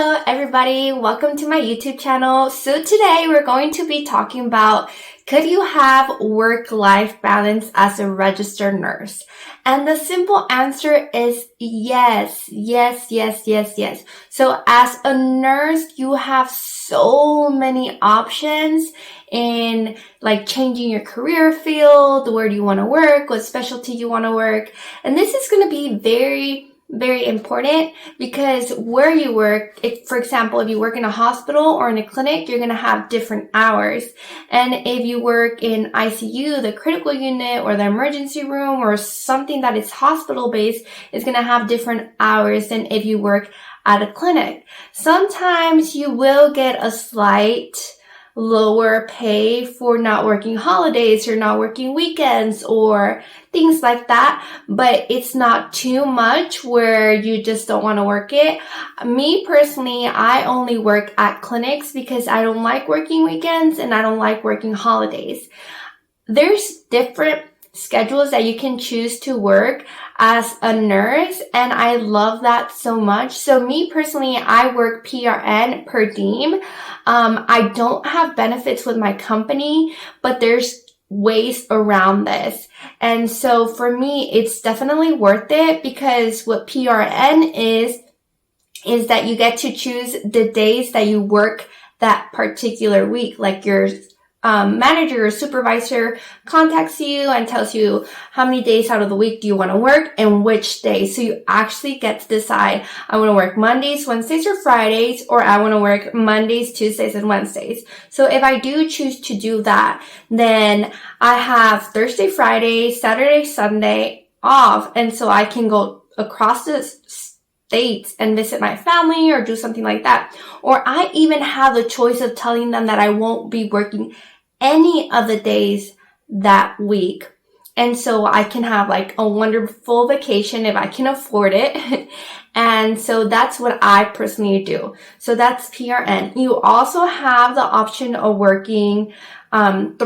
Hello everybody, welcome to my YouTube channel. So today we're going to be talking about, could you have work-life balance as a registered nurse? And the simple answer is yes. So as a nurse, you have so many options in like changing your career field, where do you want to work, what specialty you want to work. And this is going to be very important because where you work, if, for example, if you work in a hospital or in a clinic, you're going to have different hours. And if you work in ICU, the critical unit, or the emergency room, or something that is hospital based, is going to have different hours than if you work at a clinic. Sometimes you will get a slight lower pay for not working holidays or not working weekends or things like that, but it's not too much where you just don't want to work it. Me personally, I only work at clinics because I don't like working weekends and I don't like working holidays. There's different schedules that you can choose to work as a nurse, and I love that so much. So me personally, I work PRN per diem. I don't have benefits with my company, but there's ways around this. And so for me, it's definitely worth it because what PRN is that you get to choose the days that you work that particular week. Like your manager or supervisor contacts you and tells you how many days out of the week do you want to work and which days. So you actually get to decide, I want to work Mondays, Wednesdays, or Fridays, or I want to work Mondays, Tuesdays, and Wednesdays. So if I do choose to do that, then I have Thursday, Friday, Saturday, Sunday off. And so I can go across the states and visit my family or do something like that. Or I even have the choice of telling them that I won't be working any of the days that week. And so I can have like a wonderful vacation if I can afford it. And so that's what I personally do. So that's PRN. You also have the option of working 3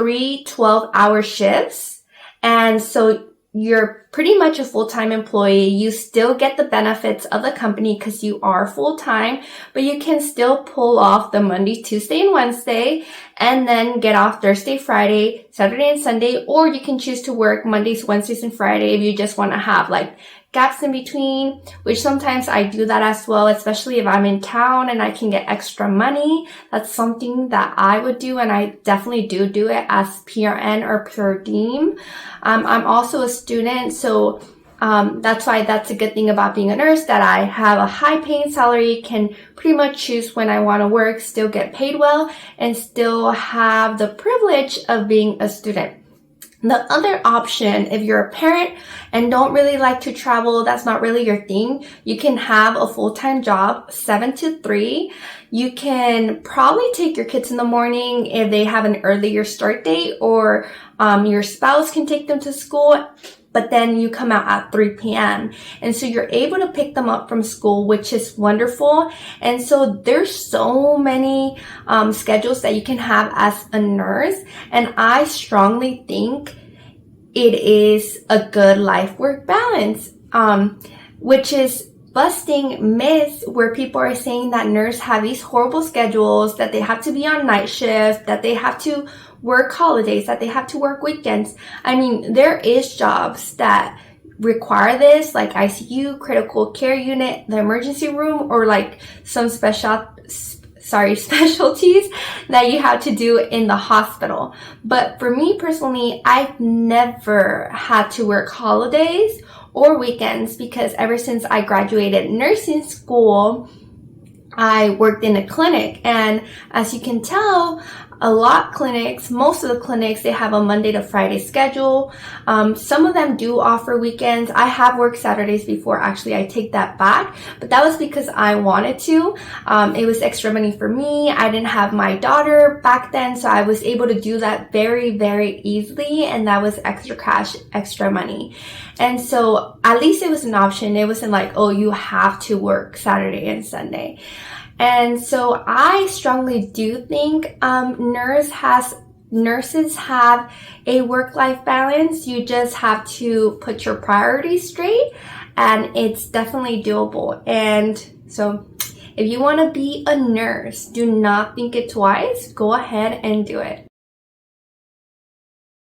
12-hour shifts. And so you're pretty much a full-time employee. You still get the benefits of the company because you are full-time, but you can still pull off the Monday, Tuesday, and Wednesday, and then get off Thursday, Friday, Saturday, and Sunday, or you can choose to work Mondays, Wednesdays, and Friday if you just want to have like gaps in between, which sometimes I do that as well, especially if I'm in town and I can get extra money. That's something that I would do, and I definitely do it as PRN or per diem. I'm also a student, so that's why that's a good thing about being a nurse, that I have a high paying salary, can pretty much choose when I want to work, still get paid well, and still have the privilege of being a student. The other option, if you're a parent and don't really like to travel, that's not really your thing, you can have a full-time job, 7 to 3. You can probably take your kids in the morning if they have an earlier start date, or your spouse can take them to school, but then you come out at 3 p.m. And so you're able to pick them up from school, which is wonderful. And so there's so many schedules that you can have as a nurse. And I strongly think it is a good life-work balance, which is busting myths where people are saying that nurses have these horrible schedules, that they have to be on night shift, that they have to work holidays, that they have to work weekends. I mean, there is jobs that require this, like ICU, critical care unit, the emergency room, or like some specialties that you have to do in the hospital. But for me personally, I've never had to work holidays or weekends because ever since I graduated nursing school, I worked in a clinic. And as you can tell, most of the clinics, they have a Monday to Friday schedule. Some of them do offer weekends. I have worked Saturdays before. Actually, I take that back, but that was because I wanted to. It was extra money for me. I didn't have my daughter back then, so I was able to do that very, very easily. And that was extra cash, extra money. And so at least it was an option. It wasn't like, oh, you have to work Saturday and Sunday. And so I strongly do think nurses have a work-life balance. You just have to put your priorities straight, and it's definitely doable. And so If you want to be a nurse, do not think it twice. Go ahead and do it.